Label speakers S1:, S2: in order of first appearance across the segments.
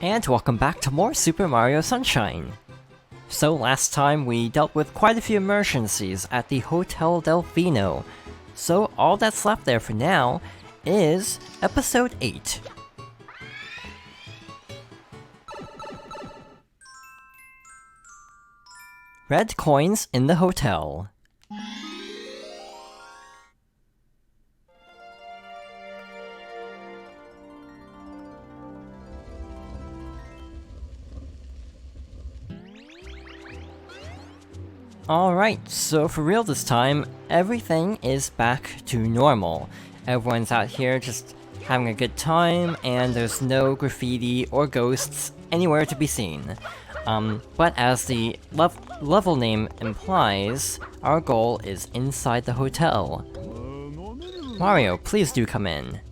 S1: And welcome back to more Super Mario Sunshine! So last time we dealt with quite a few emergencies at the Hotel Delfino, so all that's left there for now is Episode 8. Red coins in the hotel. Alright, so for real this time, everything is back to normal. Everyone's out here just having a good time, and there's no graffiti or ghosts anywhere to be seen. But as the level name implies, our goal is inside the hotel. Mario, please do come in.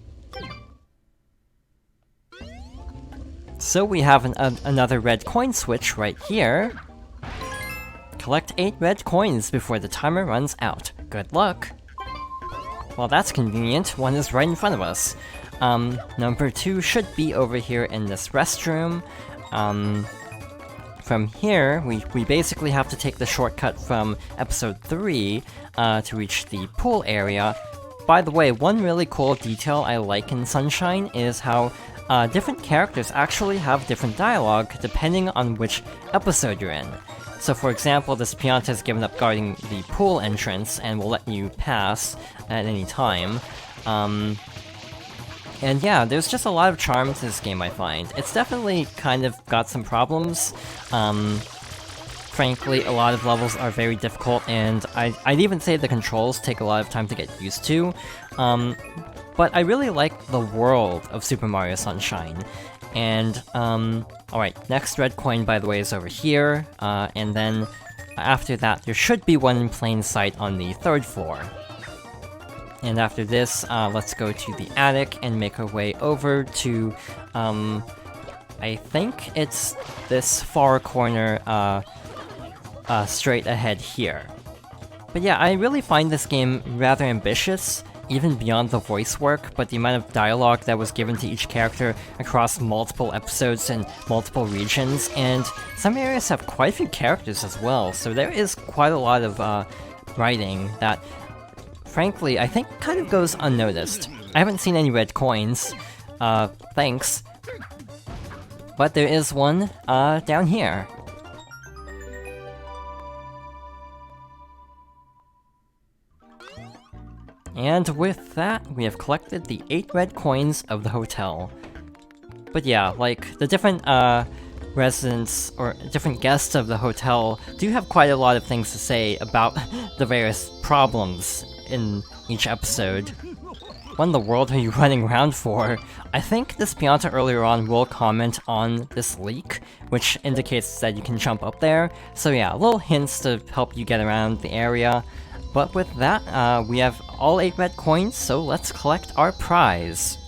S1: So we have another red coin switch right here. Collect 8 red coins before the timer runs out. Good luck! Well, that's convenient. One is right in front of us. Number 2 should be over here in this restroom. From here, we basically have to take the shortcut from Episode 3 to reach the pool area. By the way, one really cool detail I like in Sunshine is how different characters actually have different dialogue depending on which episode you're in. So for example, this Pianta is given up guarding the pool entrance and will let you pass at any time. And yeah, there's just a lot of charm to this game, I find. It's definitely kind of got some problems. Frankly, a lot of levels are very difficult, and I'd even say the controls take a lot of time to get used to. But I really like the world of Super Mario Sunshine. And, alright, next red coin, by the way, is over here, and then after that, there should be one in plain sight on the 3rd floor. And after this, let's go to the attic and make our way over to, I think it's this far corner, straight ahead here. But yeah, I really find this game rather ambitious, even beyond the voice work, but the amount of dialogue that was given to each character across multiple episodes and multiple regions, and some areas have quite a few characters as well, so there is quite a lot of writing that, frankly, I think kind of goes unnoticed. I haven't seen any red coins, thanks, but there is one down here. And with that, we have collected the 8 red coins of the hotel. But yeah, like, the different residents, or different guests of the hotel do have quite a lot of things to say about the various problems in each episode. What in the world are you running around for? I think this Pianta earlier on will comment on this leak, which indicates that you can jump up there. So yeah, little hints to help you get around the area. But with that, we have all 8 red coins, so let's collect our prize.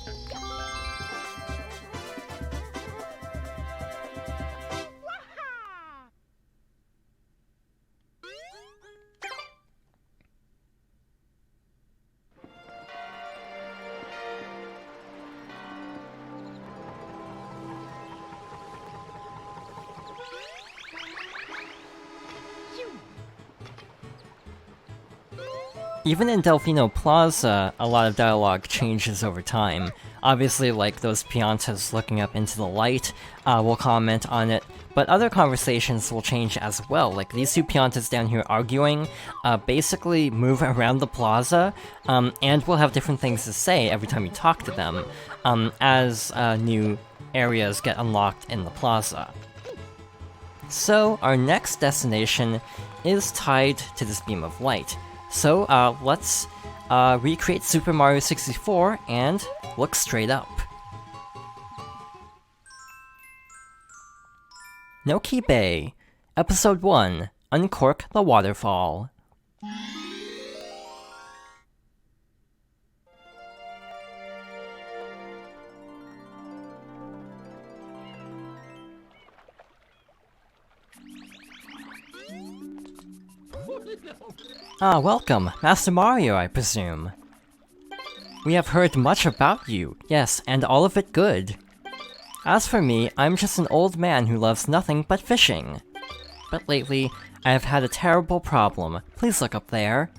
S1: Even in Delfino Plaza, a lot of dialogue changes over time. Obviously, like those Piantas looking up into the light will comment on it, but other conversations will change as well. Like these two Piantas down here arguing basically move around the plaza, and will have different things to say every time you talk to them, as new areas get unlocked in the plaza. So, our next destination is tied to this beam of light. So, let's recreate Super Mario 64 and look straight up. Noki Bay, Episode 1, Uncork the Waterfall. Ah, welcome, Master Mario, I presume. We have heard much about you, yes, and all of it good. As for me, I'm just an old man who loves nothing but fishing. But lately, I have had a terrible problem. Please look up there.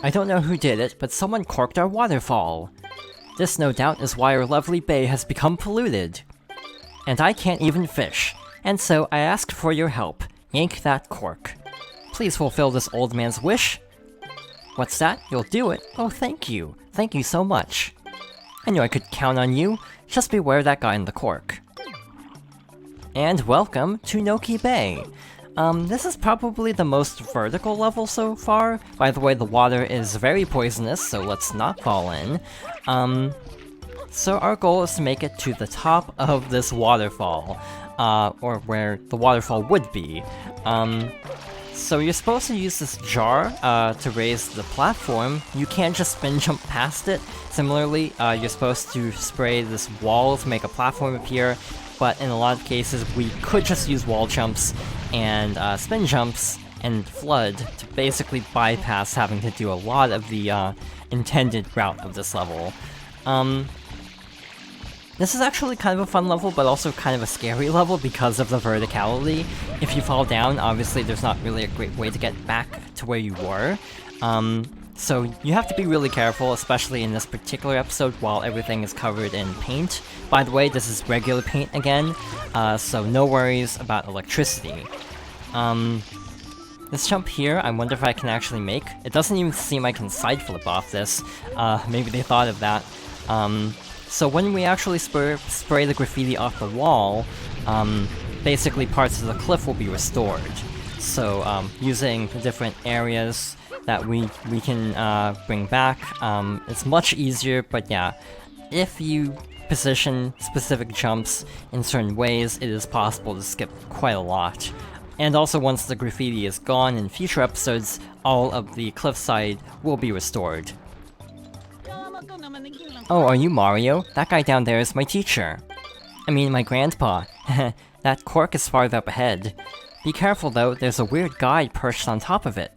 S1: I don't know who did it, but someone corked our waterfall. This no doubt is why our lovely bay has become polluted. And I can't even fish, and so I asked for your help. Yank that cork. Please fulfill this old man's wish. What's that? You'll do it? Oh, thank you. Thank you so much. I knew I could count on you. Just beware that guy in the cork. And welcome to Noki Bay. This is probably the most vertical level so far. By the way, the water is very poisonous, so let's not fall in. So our goal is to make it to the top of this waterfall, or where the waterfall would be. So you're supposed to use this jar to raise the platform. You can't just spin jump past it. Similarly, you're supposed to spray this wall to make a platform appear, but in a lot of cases we could just use wall jumps and spin jumps and F.L.U.D. to basically bypass having to do a lot of the intended route of this level. This is actually kind of a fun level, but also kind of a scary level because of the verticality. If you fall down, obviously there's not really a great way to get back to where you were. So you have to be really careful, especially in this particular episode while everything is covered in paint. By the way, this is regular paint again, so no worries about electricity. This jump here, I wonder if I can actually make. It doesn't even seem I can side flip off this. Maybe they thought of that. So when we actually spray the graffiti off the wall, basically parts of the cliff will be restored. So using the different areas that we can bring back, it's much easier, but yeah, if you position specific jumps in certain ways, it is possible to skip quite a lot. And also once the graffiti is gone in future episodes, all of the cliffside will be restored. Oh, are you Mario? That guy down there is my teacher. I mean, my grandpa. That cork is farther up ahead. Be careful though, there's a weird guy perched on top of it.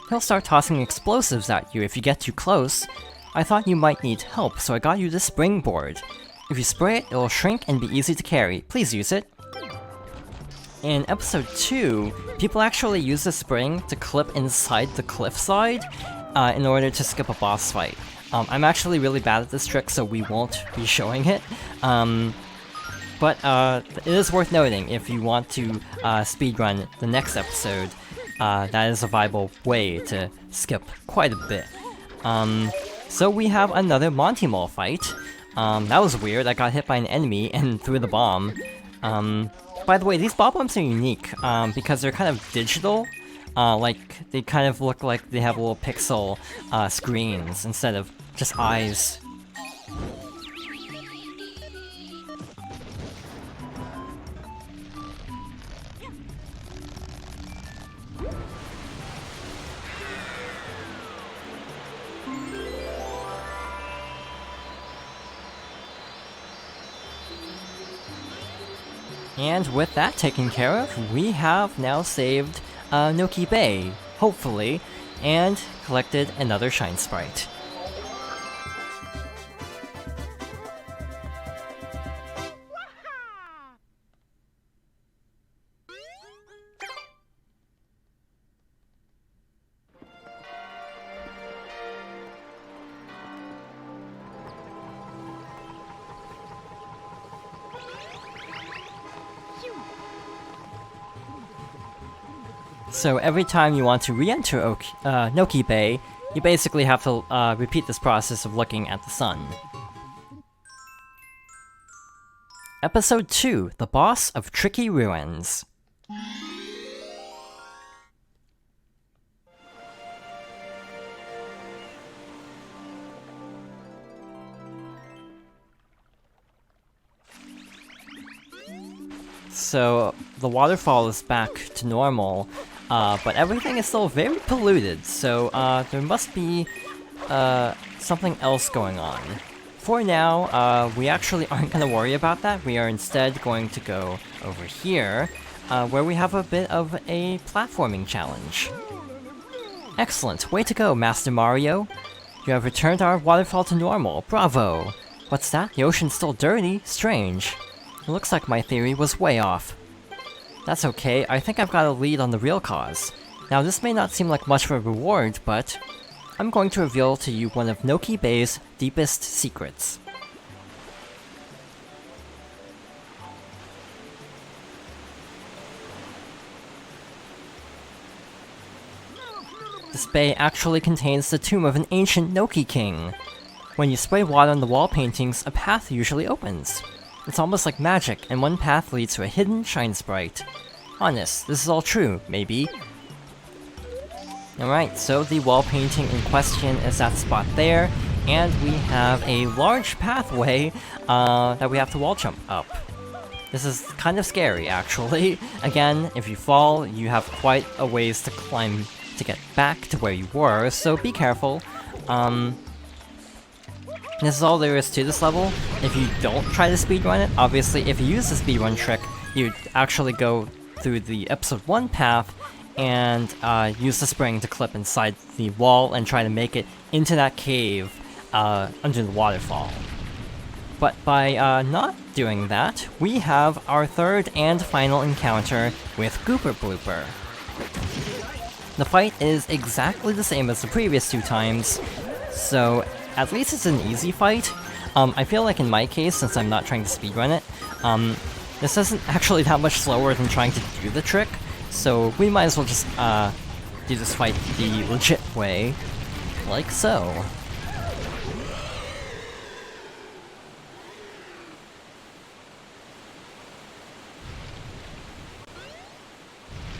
S1: He'll start tossing explosives at you if you get too close. I thought you might need help, so I got you this springboard. If you spray it, it'll shrink and be easy to carry. Please use it. In episode 2, people actually use the spring to clip inside the cliffside in order to skip a boss fight. I'm actually really bad at this trick, so we won't be showing it. But it is worth noting, if you want to speedrun the next episode, that is a viable way to skip quite a bit. So we have another Monty Mall fight. That was weird, I got hit by an enemy and threw the bomb. By the way, these bomb bombs are unique, because they're kind of digital. Like, they kind of look like they have little pixel screens instead of just eyes. And with that taken care of, we have now saved Noki Bay, hopefully, and collected another Shine Sprite. So every time you want to re-enter Noki Bay, you basically have to repeat this process of looking at the sun. Episode 2, The Boss of Tricky Ruins. So the waterfall is back to normal, but everything is still very polluted, so there must be something else going on. For now, we actually aren't going to worry about that. We are instead going to go over here where we have a bit of a platforming challenge. Excellent, way to go, Master Mario! You have returned our waterfall to normal, bravo! What's that? The ocean's still dirty? Strange. It looks like my theory was way off. That's okay, I think I've got a lead on the real cause. Now this may not seem like much of a reward, but I'm going to reveal to you one of Noki Bay's deepest secrets. This bay actually contains the tomb of an ancient Noki king. When you spray water on the wall paintings, a path usually opens. It's almost like magic, and one path leads to a hidden Shine Sprite. Honest, this is all true, maybe? Alright, so the wall painting in question is that spot there, and we have a large pathway that we have to wall jump up. This is kind of scary, actually. Again, if you fall, you have quite a ways to climb to get back to where you were, so be careful. This is all there is to this level. If you don't try to speedrun it, obviously if you use the speedrun trick, you'd actually go through the episode 1 path and use the spring to clip inside the wall and try to make it into that cave under the waterfall. But by not doing that, we have our third and final encounter with Gooper Blooper. The fight is exactly the same as the previous 2 times, so at least it's an easy fight. I feel like in my case, since I'm not trying to speedrun it, this isn't actually that much slower than trying to do the trick, so we might as well just do this fight the legit way, like so.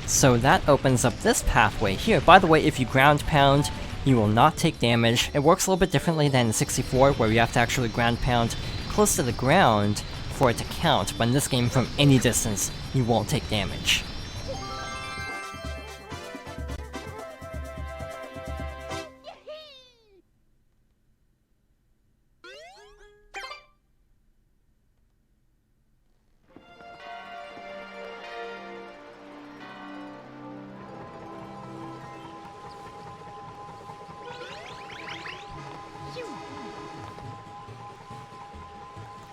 S1: So that opens up this pathway here. By the way, if you ground pound, you will not take damage. It works a little bit differently than in 64, where you have to actually ground pound close to the ground for it to count, but in this game, from any distance, you won't take damage.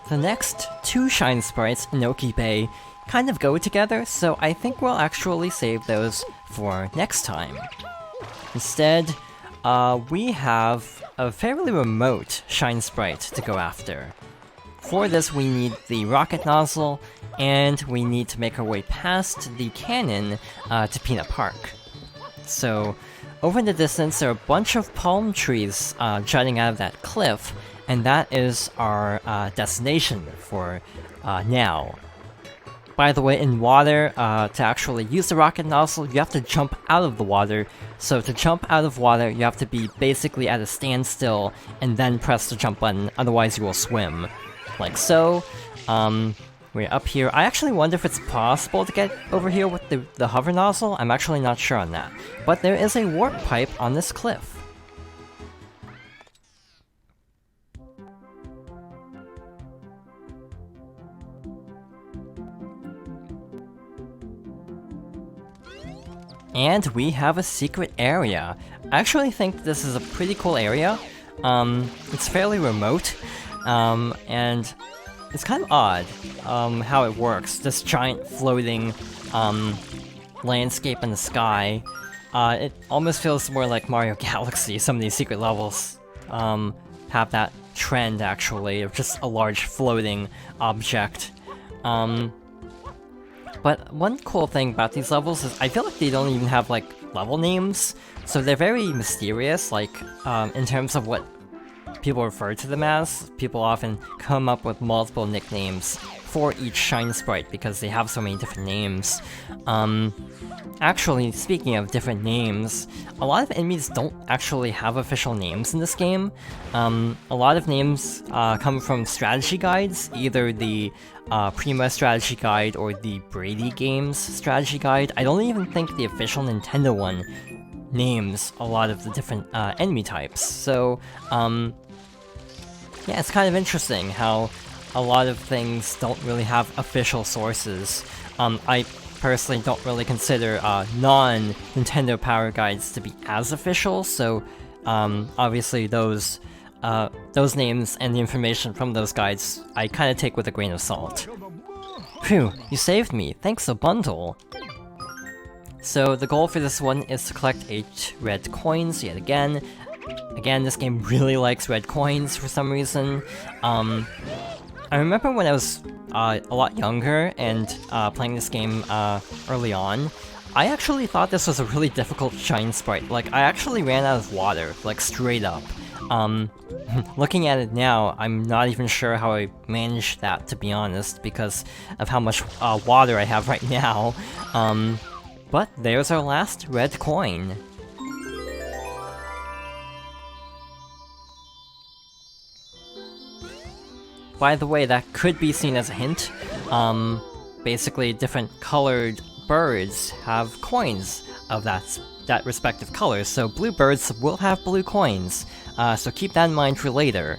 S1: The next 2 Shine Sprites in Noki Bay kind of go together, so I think we'll actually save those for next time. Instead, we have a fairly remote Shine Sprite to go after. For this, we need the rocket nozzle, and we need to make our way past the cannon to Peanut Park. So, over in the distance, there are a bunch of palm trees jutting out of that cliff, and that is our destination for now. By the way, in water, to actually use the rocket nozzle, you have to jump out of the water. So to jump out of water, you have to be basically at a standstill and then press the jump button, otherwise you will swim. Like so. We're up here. I actually wonder if it's possible to get over here with the hover nozzle. I'm actually not sure on that. But there is a warp pipe on this cliff. And we have a secret area. I actually think this is a pretty cool area. It's fairly remote, and it's kind of odd how it works. This giant floating landscape in the sky. It almost feels more like Mario Galaxy. Some of these secret levels have that trend, actually, of just a large floating object. But one cool thing about these levels is I feel like they don't even have, like, level names, so they're very mysterious, like, in terms of what people refer to them as. People often come up with multiple nicknames for each Shine Sprite because they have so many different names. Actually, speaking of different names, a lot of enemies don't actually have official names in this game. A lot of names come from strategy guides, either the Prima strategy guide or the Brady Games strategy guide. I don't even think the official Nintendo one names a lot of the different enemy types. So, yeah, it's kind of interesting how a lot of things don't really have official sources. I personally don't really consider non-Nintendo Power Guides to be as official, so obviously those names and the information from those guides I kind of take with a grain of salt. Phew, you saved me, thanks a bundle! So the goal for this one is to collect 8 red coins yet again. Again, this game really likes red coins for some reason. I remember when I was a lot younger and playing this game early on, I actually thought this was a really difficult shine sprite. Like, I actually ran out of water, like straight up. Looking at it now, I'm not even sure how I managed that, to be honest, because of how much water I have right now. But there's our last red coin. By the way, that could be seen as a hint. Basically, different colored birds have coins of that respective color, so blue birds will have blue coins, so keep that in mind for later.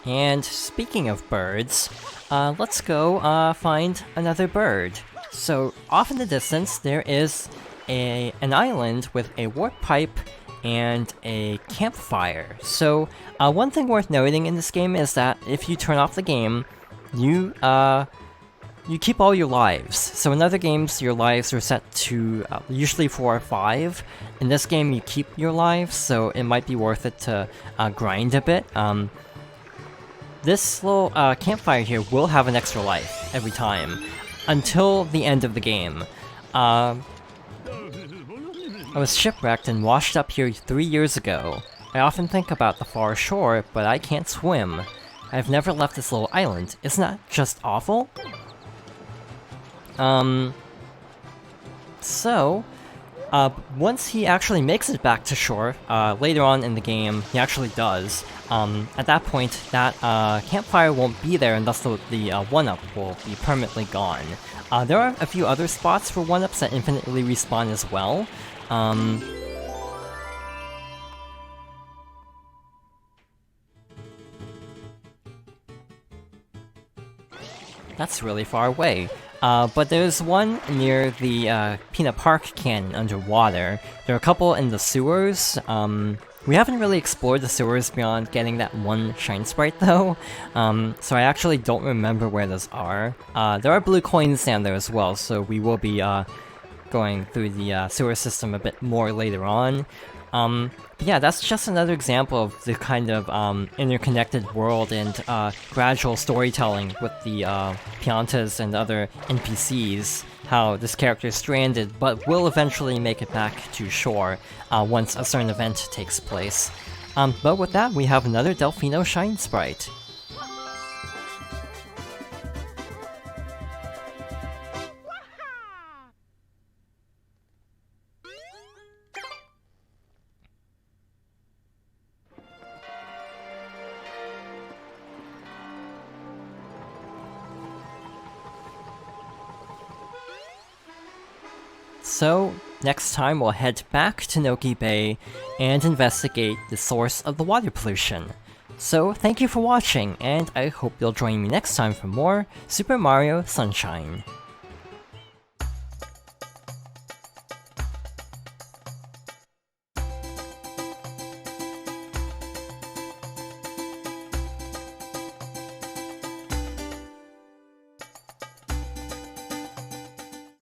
S1: And speaking of birds, let's go find another bird. So off in the distance there is an island with a warp pipe and a campfire. So one thing worth noting in this game is that if you turn off the game, you keep all your lives. So in other games your lives are set to usually 4 or 5. In this game you keep your lives, so it might be worth it to grind a bit. This little campfire here will have an extra life every time, until the end of the game. I was shipwrecked and washed up here 3 years ago. I often think about the far shore, but I can't swim. I've never left this little island. Isn't that just awful? Once he actually makes it back to shore, later on in the game, he actually does. At that point, that campfire won't be there, and thus the 1-up will be permanently gone. There are a few other spots for 1-ups that infinitely respawn as well. That's really far away. But there's one near the Peanut Park Canyon underwater. There are a couple in the sewers. We haven't really explored the sewers beyond getting that one shine sprite though, so I actually don't remember where those are. There are blue coins down there as well, so we will be going through the sewer system a bit more later on. But yeah, that's just another example of the kind of interconnected world and gradual storytelling with the Piantas and other NPCs. How this character is stranded, but will eventually make it back to shore once a certain event takes place. But with that, we have another Delfino Shine Sprite. So, next time we'll head back to Noki Bay and investigate the source of the water pollution. So, thank you for watching, and I hope you'll join me next time for more Super Mario Sunshine.